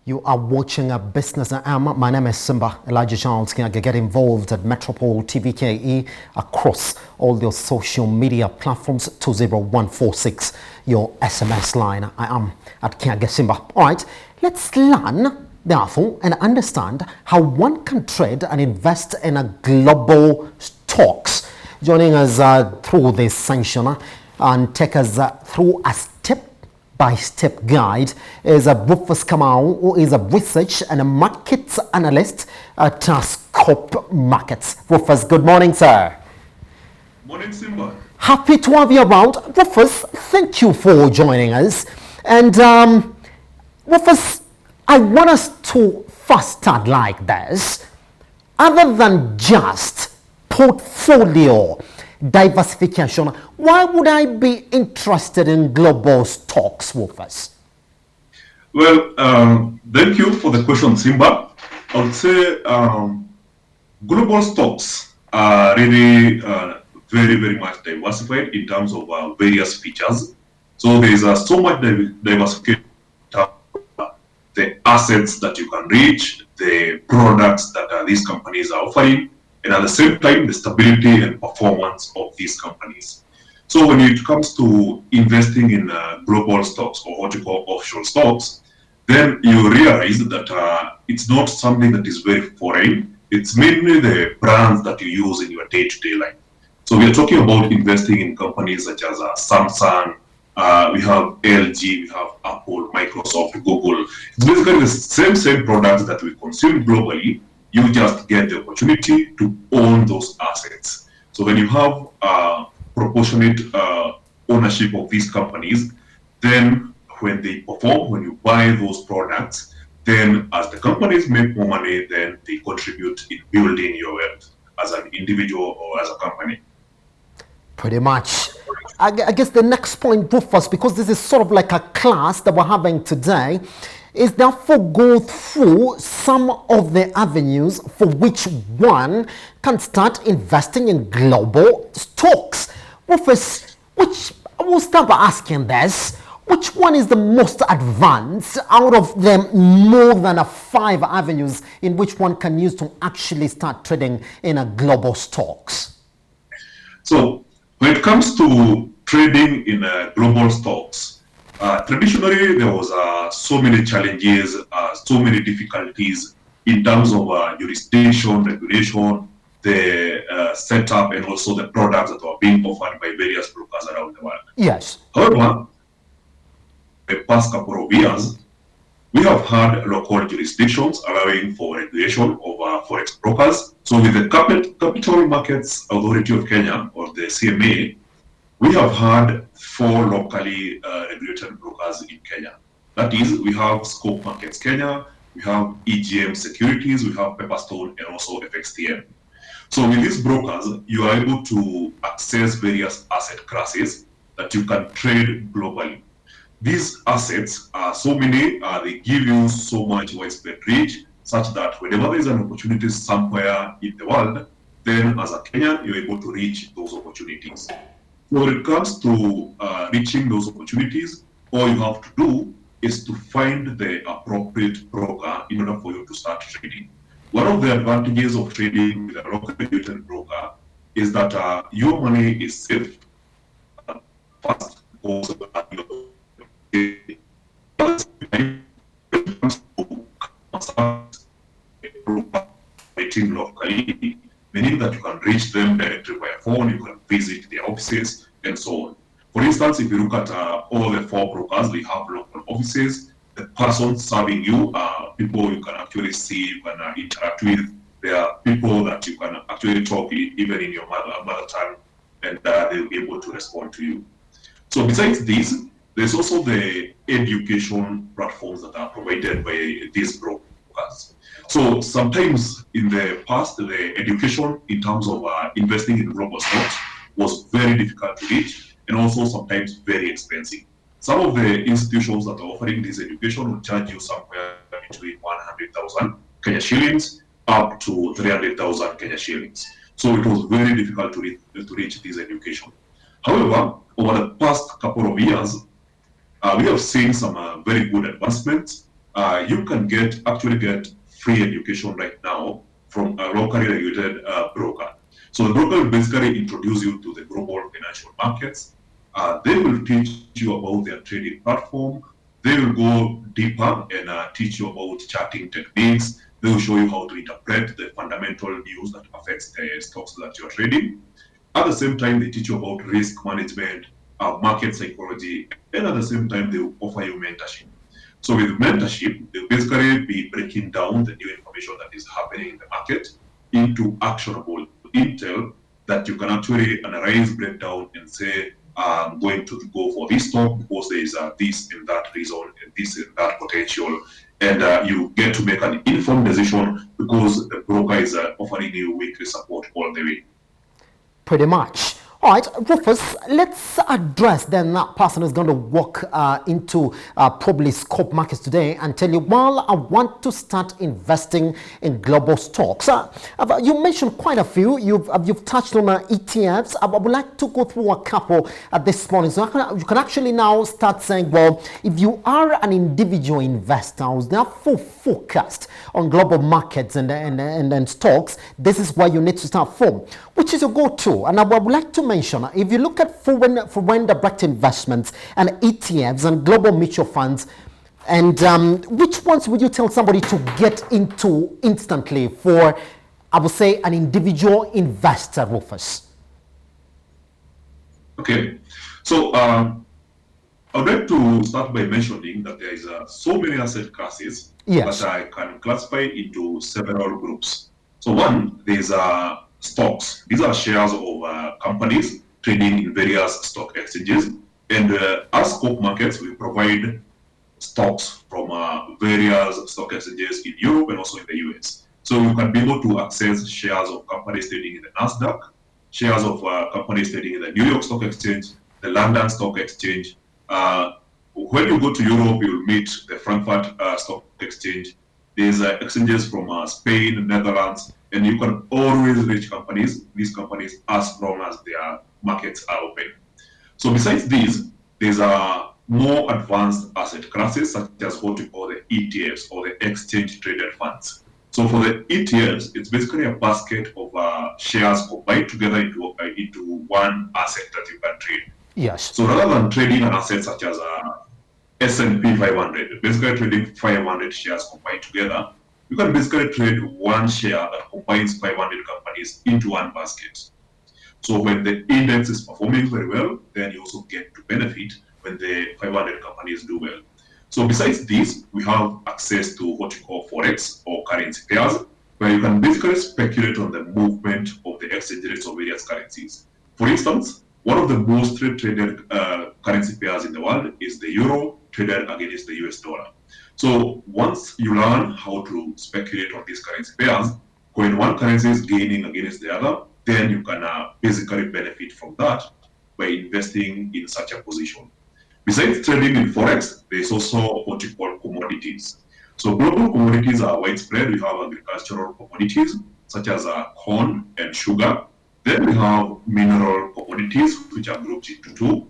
You are watching a business. My name is Simba Elijah Charles. Get involved at Metropole TVKE across all your social media platforms. 20146, your SMS line. I am at Kiage Simba. All right, let's learn, therefore, and understand how one can trade and invest in a global stocks. Joining us through this session and take us through a step-by-step guide is Rufas Kamau, who is a research and a markets analyst at Scope Markets. Rufas, good morning, sir. Morning, Simba. Happy to have you around. Rufas, thank you for joining us. And Rufas, I want us to first start like this. Other than just portfolio diversification, why would I be interested in global stocks, Rufas? Well, thank you for the question, Simba. I would say global stocks are really very, very much diversified in terms of various features. So there is so much diversification in terms of the assets that you can reach, the products that these companies are offering, and at the same time, the stability and performance of these companies. So when it comes to investing in global stocks, or what you call offshore stocks, then you realize that it's not something that is very foreign. It's mainly the brands that you use in your day-to-day life. So we are talking about investing in companies such as Samsung, we have LG, we have Apple, Microsoft, Google. It's basically the same products that we consume globally. You just get the opportunity to own those assets. So when you have proportionate ownership of these companies, then when they perform, when you buy those products, then as the companies make more money, then they contribute in building your wealth as an individual or as a company. Pretty much. I guess the next point, Rufas, because this is sort of like a class that we're having today, is therefore go through some of the avenues for which one can start investing in global stocks. Rufas, which we'll start by asking this, which one is the most advanced out of the more than 5 avenues in which one can use to actually start trading in a global stocks? So when it comes to trading in global stocks, traditionally, there was so many challenges, so many difficulties in terms of jurisdiction, regulation, the setup, and also the products that were being offered by various brokers around the world. Yes. However, the past couple of years, we have had local jurisdictions allowing for regulation of forex brokers. So with the Capital Markets Authority of Kenya, or the CMA, we have had 4 locally regulated brokers in Kenya. That is, we have Scope Markets Kenya, we have EGM Securities, we have Pepperstone, and also FXTM. So with these brokers, you are able to access various asset classes that you can trade globally. These assets are so many, they give you so much widespread reach, such that whenever there is an opportunity somewhere in the world, then as a Kenyan, you're able to reach those opportunities. So when it comes to reaching those opportunities, all you have to do is to find the appropriate broker in order for you to start trading. One of the advantages of trading with a local regulated broker is that your money is safe first, because locally, meaning that you can reach them directly by phone, you can visit their offices, and so on. For instance, if you look at all the 4 brokers, they have local offices. The person serving you are people you can actually see, you can interact with. There are people that you can actually talk even in your mother tongue, and they'll be able to respond to you. So besides this, there's also the education platforms that are provided by these brokers. So sometimes in the past, the education in terms of investing in global stocks was very difficult to reach, and also sometimes very expensive. Some of the institutions that are offering this education will charge you somewhere between 100,000 Kenya shillings up to 300,000 Kenya shillings. So it was very difficult to reach this education. However, over the past couple of years, we have seen some very good advancements you can actually get free education right now from a locally regulated broker. So the broker will basically introduce you to the global financial markets. They will teach you about their trading platform. They will go deeper and teach you about charting techniques. They will show you how to interpret the fundamental news that affects the stocks that you're trading. At the same time, they teach you about risk management, market psychology, and at the same time, they will offer you mentorship. So with mentorship, they'll basically be breaking down the new information that is happening in the market into actionable intel that you can actually analyze, break down, and say, I'm going to go for this stock because there is this and that reason and this and that potential. And you get to make an informed decision because the broker is offering you weekly support all the way. Pretty much. All right, Rufus, let's address then that person who's going to walk into probably scope markets today and tell you, well, I want to start investing in global stocks. You mentioned quite a few. You've touched on ETFs. I would like to go through a couple at this morning. So you can actually now start saying, well, if you are an individual investor who's therefore focused on global markets and stocks, this is where you need to start from. Which is your go-to? And I would like to mention, if you look at foreign direct investments and ETFs and global mutual funds, and which ones would you tell somebody to get into instantly for, I would say, an individual investor, Rufus? Okay, so I'd like to start by mentioning that there is so many asset classes that I can classify into several groups. So one, there's stocks. These are shares of companies trading in various stock exchanges. And as Scope Markets, we provide stocks from various stock exchanges in Europe and also in the US. So you can be able to access shares of companies trading in the NASDAQ, shares of companies trading in the New York Stock Exchange, the London Stock Exchange. When you go to Europe, you'll meet the Frankfurt Stock Exchange. There's exchanges from Spain, Netherlands, and you can always reach these companies, as long as their markets are open. So besides these, there's more advanced asset classes, such as what we call the ETFs, or the exchange traded funds. So for the ETFs, it's basically a basket of shares combined together into one asset that you can trade. Yes. So rather than trading an asset such as S&P 500, basically trading 500 shares combined together, you can basically trade one share that combines 500 companies into one basket. So when the index is performing very well, then you also get to benefit when the 500 companies do well. So besides this, we have access to what we call Forex, or currency pairs, where you can basically speculate on the movement of the exchange rates of various currencies. For instance, one of the most traded currency pairs in the world is the euro traded against the US dollar. So once you learn how to speculate on these currency pairs, when one currency is gaining against the other, then you can basically benefit from that by investing in such a position. Besides trading in Forex, there's also what we call commodities. So global commodities are widespread. We have agricultural commodities, such as corn and sugar. Then we have mineral commodities, which are grouped into two.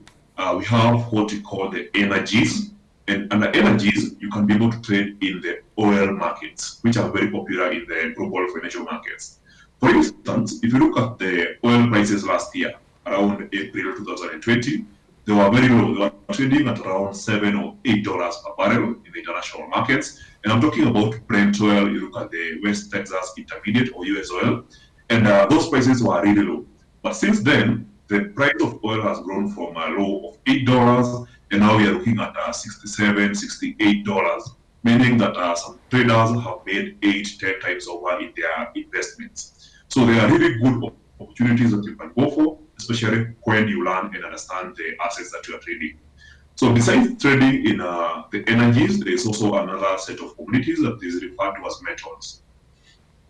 We have what we call the energies. And under energies, you can be able to trade in the oil markets, which are very popular in the global financial markets. For instance, if you look at the oil prices last year, around April 2020, they were very low. They were trading at around $7 or $8 per barrel in the international markets. And I'm talking about Brent oil. You look at the West Texas Intermediate, or US oil, and those prices were really low. But since then, the price of oil has grown from a low of $8, and now we are looking at $67, $68, meaning that some traders have made 8-10 times over in their investments. So there are really good opportunities that you can go for, especially when you learn and understand the assets that you are trading. So besides trading in the energies, there is also another set of commodities that is referred to as metals.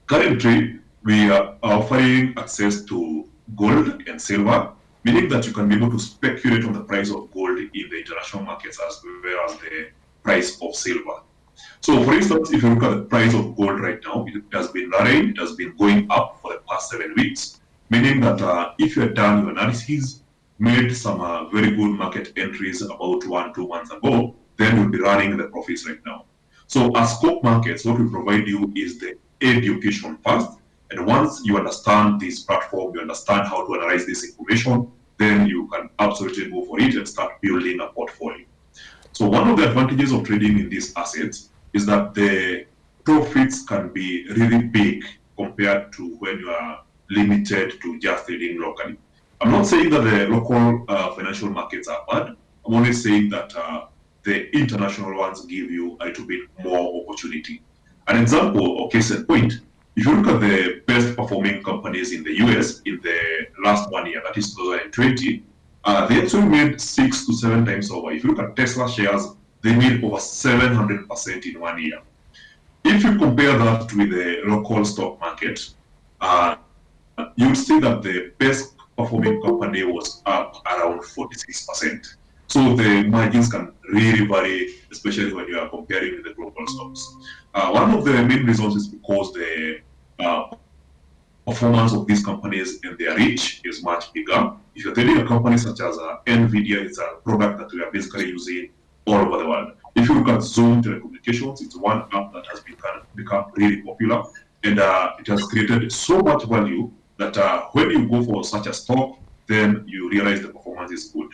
Currently, we are offering access to gold and silver, meaning that you can be able to speculate on the price of gold in the international markets as well as the price of silver. So for instance, if you look at the price of gold right now, it has been varying, it has been going up for the past 7 weeks, meaning that if you have done your analysis, made some very good market entries about 1-2 months ago, then you'll be running the profits right now. So as stock markets, what we provide you is the education first. And once you understand this platform, you understand how to analyze this information, then you can absolutely go for it and start building a portfolio. So one of the advantages of trading in these assets is that the profits can be really big compared to when you are limited to just trading locally. I'm not saying that the local financial markets are bad. I'm only saying that the international ones give you a little bit more opportunity. An example or case in point, if you look at the best performing companies in the US in the last 1 year, that is 2020, they actually made 6 to 7 times over. If you look at Tesla shares, they made over 700% in 1 year. If you compare that with the local stock market, you'll see that the best performing company was up around 46%. So the margins can really vary, especially when you are comparing with the global stocks. One of the main reasons is because the performance of these companies and their reach is much bigger. If you're trading a company such as NVIDIA, it's a product that we are basically using all over the world. If you look at Zoom Telecommunications, it's one app that has become really popular, and it has created so much value that when you go for such a stock, then you realize the performance is good.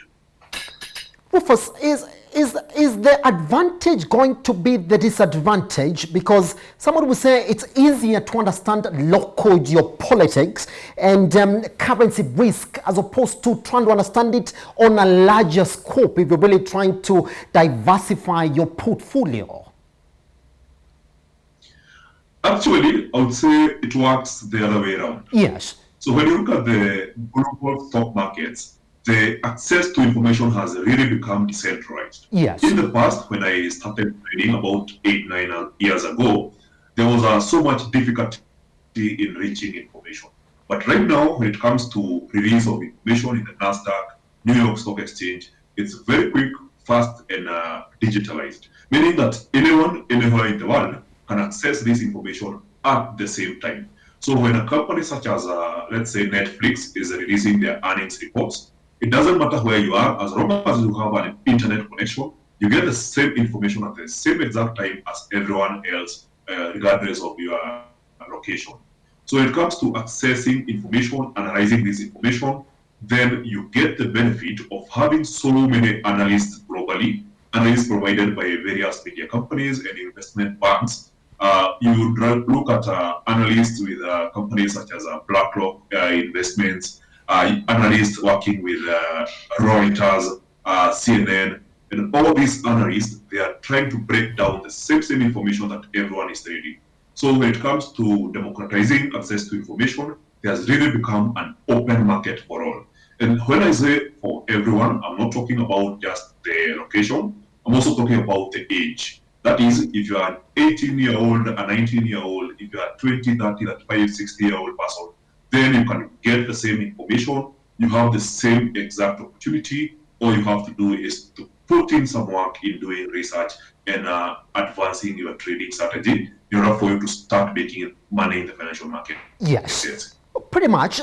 Rufus, is the advantage going to be the disadvantage? Because someone would say it's easier to understand local geopolitics and currency risk as opposed to trying to understand it on a larger scope if you're really trying to diversify your portfolio. Actually, I would say it works the other way around. Yes. So when you look at the global stock markets, the access to information has really become decentralized. Yes. In the past, when I started trading about 8-9 years ago, there was so much difficulty in reaching information. But right now, when it comes to release of information in the NASDAQ, New York Stock Exchange, it's very quick, fast, and digitalized, meaning that anyone, anywhere in the world can access this information at the same time. So when a company such as, let's say, Netflix is releasing their earnings reports, it doesn't matter where you are, as long as you have an internet connection, you get the same information at the same exact time as everyone else, regardless of your location. So when it comes to accessing information, analyzing this information, then you get the benefit of having so many analysts globally, analysts provided by various media companies and investment banks. You would look at analysts with companies such as BlackRock Investments, analysts working with Reuters, CNN, and all these analysts, they are trying to break down the same information that everyone is trading. So when it comes to democratizing access to information, it has really become an open market for all. And when I say for everyone, I'm not talking about just the location, I'm also talking about the age. That is, if you are an 18-year-old, a 19-year-old, if you are 20, 30, 35, 60-year-old person, then you can get the same information, you have the same exact opportunity. All you have to do is to put in some work in doing research and advancing your trading strategy in order for you to start making money in the financial market. Yes. Pretty much.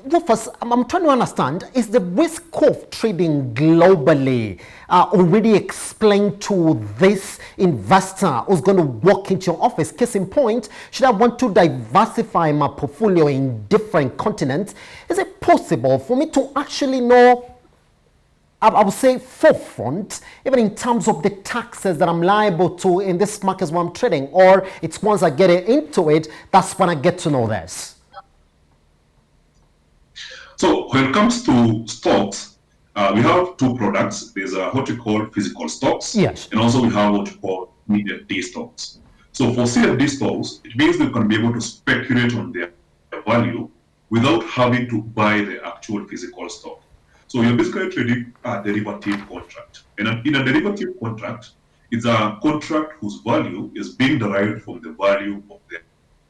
Rufus, I'm trying to understand, is the risk of trading globally already explained to this investor who's going to walk into your office? Case in point, should I want to diversify my portfolio in different continents, is it possible for me to actually know, I would say, forefront, even in terms of the taxes that I'm liable to in this market where I'm trading, or it's once I get into it, that's when I get to know this? So when it comes to stocks, we have two products. There's what we call physical stocks, yes, and also we have what we call CFD stocks. So for CFD stocks, it means you can be able to speculate on their value without having to buy the actual physical stock. So you're basically trading a derivative contract. And in a derivative contract, it's a contract whose value is being derived from the value of the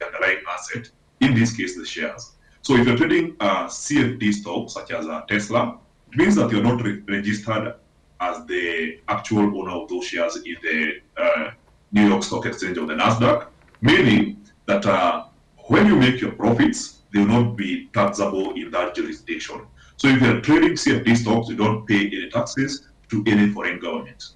underlying asset, in this case, the shares. So if you're trading CFD stocks such as Tesla, it means that you're not registered as the actual owner of those shares in the New York Stock Exchange or the NASDAQ, meaning that when you make your profits, they will not be taxable in that jurisdiction. So if you're trading CFD stocks, you don't pay any taxes to any foreign government.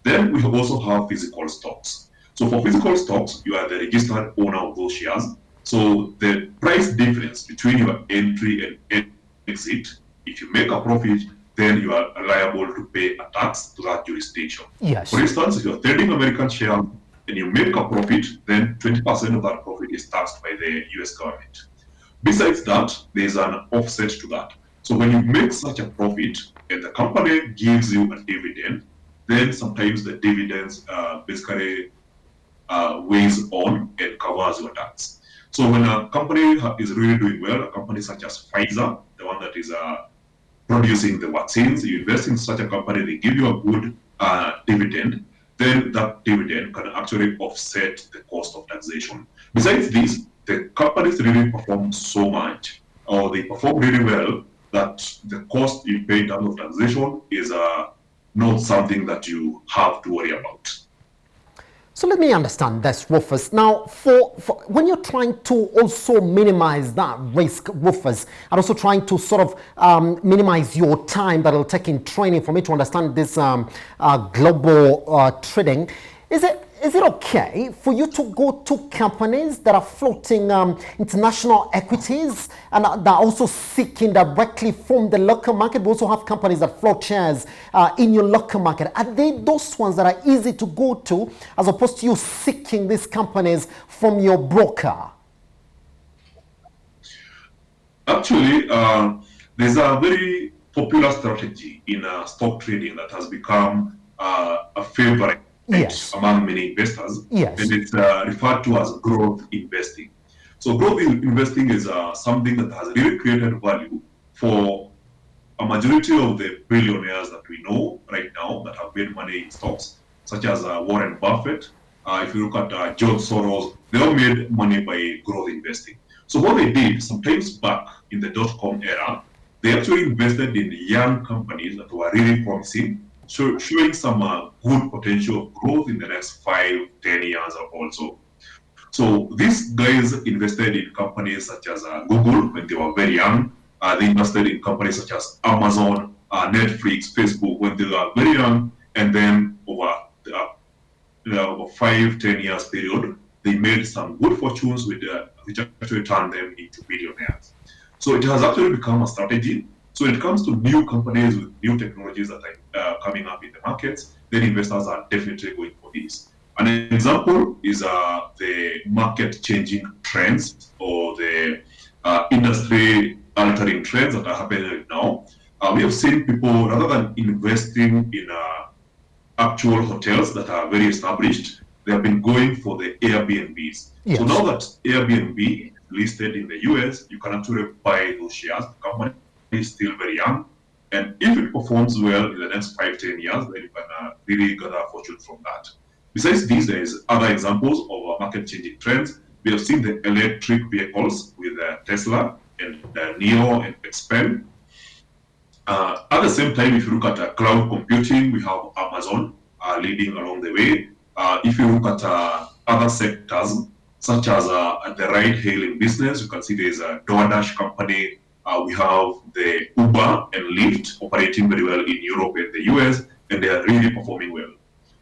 Then we also have physical stocks. So for physical stocks, you are the registered owner of those shares. So the price difference between your entry and exit, if you make a profit, then you are liable to pay a tax to that jurisdiction. Yes. For instance, if you're trading American shares and you make a profit, then 20% of that profit is taxed by the US government. Besides that, there's an offset to that. So when you make such a profit and the company gives you a dividend, then sometimes the dividends basically weighs on and covers your tax. So when a company is really doing well, a company such as Pfizer, the one that is producing the vaccines, you invest in such a company, they give you a good dividend, then that dividend can actually offset the cost of taxation. Besides this, the companies really perform so much, or they perform really well, that the cost you pay in terms of taxation is not something that you have to worry about. So let me understand this, Rufas. Now, for when you're trying to also minimize that risk, Rufas, and also trying to sort of minimize your time that it'll take in training for me to understand this global trading, is it okay for you to go to companies that are floating international equities and that are also seeking directly from the local market? We also have companies that float shares in your local market. Are they those ones that are easy to go to as opposed to you seeking these companies from your broker? Actually, there's a very popular strategy in stock trading that has become a favorite among many investors, and it's referred to as growth investing. So growth investing is something that has really created value for a majority of the billionaires that we know right now that have made money in stocks, such as Warren Buffett. If you look at George Soros, they all made money by growth investing. So what they did sometimes back in the dot-com era, they actually invested in young companies that were really promising, showing some good potential of growth in the next 5-10 years or so. So these guys invested in companies such as Google when they were very young. They invested in companies such as Amazon, Netflix, Facebook when they were very young, and then over 5-10 years period, they made some good fortunes with which actually turned them into billionaires. So it has actually become a strategy. So when it comes to new companies with new technologies that are coming up in the markets, then investors are definitely going for this. An example is the market-changing trends or the industry-altering trends that are happening right now. We have seen people, rather than investing in actual hotels that are very established, they have been going for the Airbnbs. Yes. So now that Airbnb is listed in the US, you can actually buy those shares. The company is still very young, and if it performs well in the next 5-10 years, then you can really gather a fortune from that. Besides these, there is other examples of market-changing trends. We have seen the electric vehicles with Tesla and NIO and Xpeng. At the same time, if you look at cloud computing, we have Amazon leading along the way. If you look at other sectors, such as the ride-hailing business, you can see there's a DoorDash company. We have the Uber and Lyft operating very well in Europe and the US, and they are really performing well.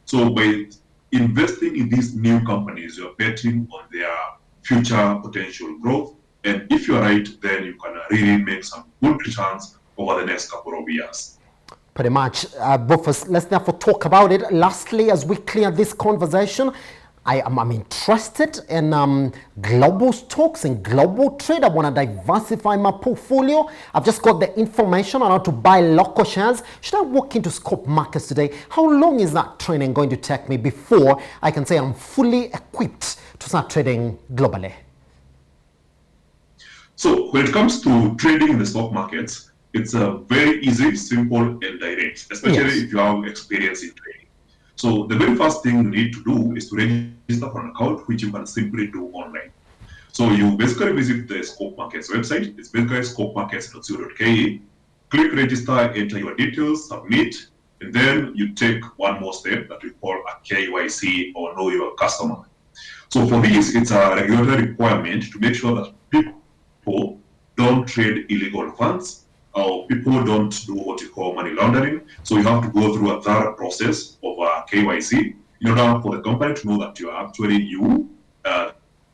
So by investing in these new companies, you're betting on their future potential growth. And if you're right, then you can really make some good returns over the next couple of years. Pretty much. Rufas, let's therefore talk about it. Lastly, as we clear this conversation, I'm interested in global stocks and global trade. I want to diversify my portfolio. I've just got the information on how to buy local shares. Should I walk into Scope Markets today? How long is that training going to take me before I can say I'm fully equipped to start trading globally? So when it comes to trading in the stock markets, it's very easy, simple, and direct, especially if you have experience in trading. So the very first thing you need to do is to register for an account, which you can simply do online. So you basically visit the Scope Markets website. It's basically scopemarkets.co.ke. Click register, enter your details, submit, and then you take one more step that we call a KYC or know your customer. So for this, it's a regulatory requirement to make sure that people don't trade illegal funds, or people don't do what you call money laundering. So you have to go through a thorough process of KYC. in order for the company to know that you are actually you.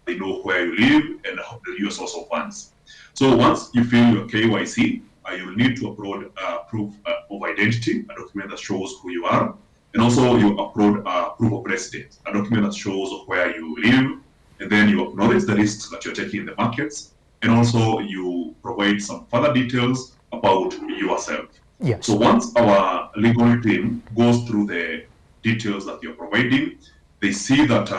They know where you live and your source of funds. So once you fill your KYC, you'll need to upload proof of identity, a document that shows who you are, and also you upload proof of residence, a document that shows where you live, and then you acknowledge the risks that you're taking in the markets, and also you provide some further details about yourself. Yes. So once our legal team goes through the details that you're providing, they see that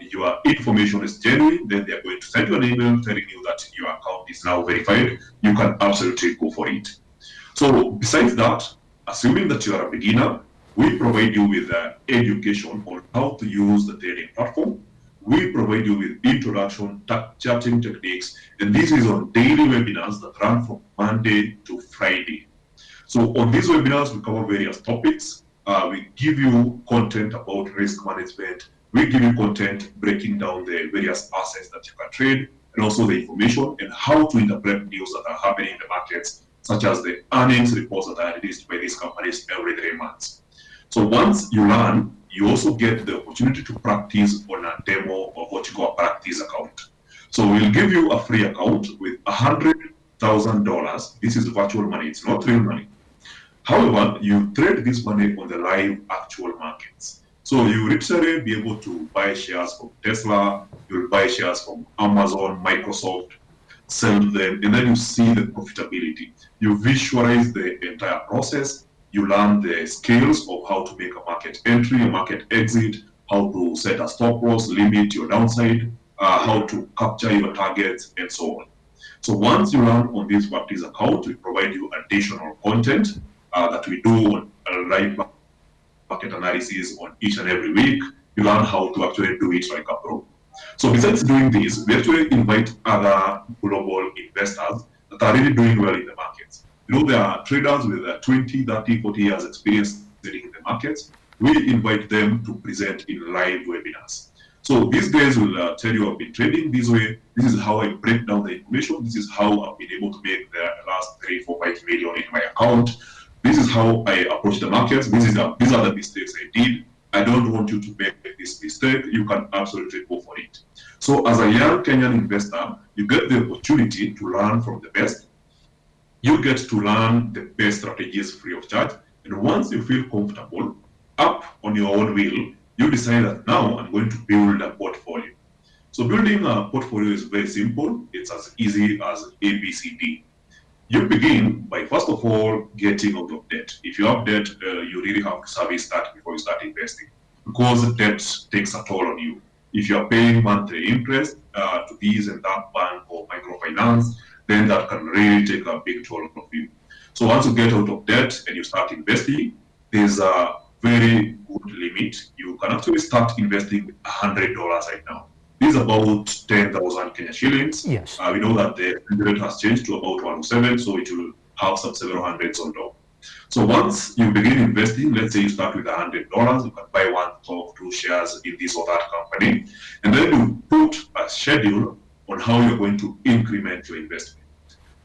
your information is genuine, then they're going to send you an email telling you that your account is now verified. You can absolutely go for it. So besides that, assuming that you are a beginner, we provide you with education on how to use the trading platform. We provide you with introduction, charting techniques, and this is on daily webinars that run from Monday to Friday. So on these webinars, we cover various topics. We give you content about risk management. We give you content breaking down the various assets that you can trade, and also the information and how to interpret news that are happening in the markets, such as the earnings reports that are released by these companies every 3 months. So once you learn, you also get the opportunity to practice on a demo of what you call a practice account. So we'll give you a free account with $100,000. This is virtual money, it's not real money. However, you trade this money on the live actual markets. So you literally be able to buy shares from Tesla, you'll buy shares from Amazon, Microsoft, sell them, and then you see the profitability. You visualize the entire process. You learn the skills of how to make a market entry, a market exit, how to set a stop loss, limit your downside, how to capture your targets, and so on. So once you learn on this practice account, we provide you additional content that we do on live market analysis on each and every week. You learn how to actually do it like a pro. So besides doing this, we actually invite other global investors that are really doing well in the markets. You know, there are traders with 20, 30, 40 years experience trading in the markets. We invite them to present in live webinars. So these guys will tell you I've been trading this way. This is how I break down the information. This is how I've been able to make the last 3, 4, 5 million in my account. This is how I approach the markets. These are the mistakes I did. I don't want you to make this mistake. You can absolutely go for it. So as a young Kenyan investor, you get the opportunity to learn from the best. You get to learn the best strategies free of charge. And once you feel comfortable, up on your own will, you decide that now I'm going to build a portfolio. So building a portfolio is very simple. It's as easy as ABCD. You begin by, first of all, getting out of debt. If you have debt, you really have to service that before you start investing, because debt takes a toll on you. If you are paying monthly interest to this and that bank or microfinance, then that can really take a big toll of you. So once you get out of debt and you start investing, there's a very good limit. You can actually start investing with $100 right now. This is about 10,000 Kenya shillings. Yes. We know that the rate has changed to about 107, so it will have some several hundreds on top. So once you begin investing, let's say you start with $100, you can buy 1 or 2 shares in this or that company, and then you put a schedule on how you're going to increment your investment.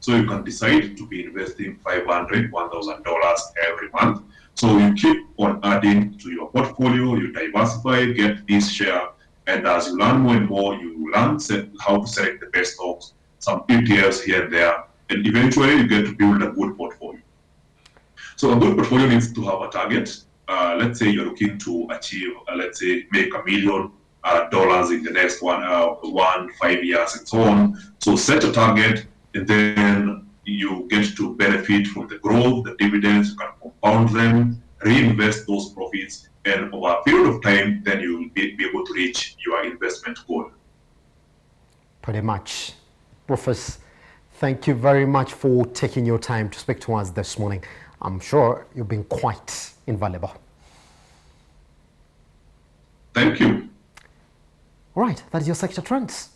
So you can decide to be investing $500, $1,000 every month. So you keep on adding to your portfolio, you diversify, get this share, and as you learn more and more, you learn how to select the best stocks, some ETFs here and there, and eventually you get to build a good portfolio. So a good portfolio needs to have a target. Let's say you're looking to achieve, let's say, make $1 million in the next 5 years and so on. So set a target, and then you get to benefit from the growth, the dividends, you can compound them, reinvest those profits, and over a period of time, then you'll be able to reach your investment goal. Pretty much. Rufas, thank you very much for taking your time to speak to us this morning. I'm sure you've been quite invaluable. Thank you. All right, that is your sector trends.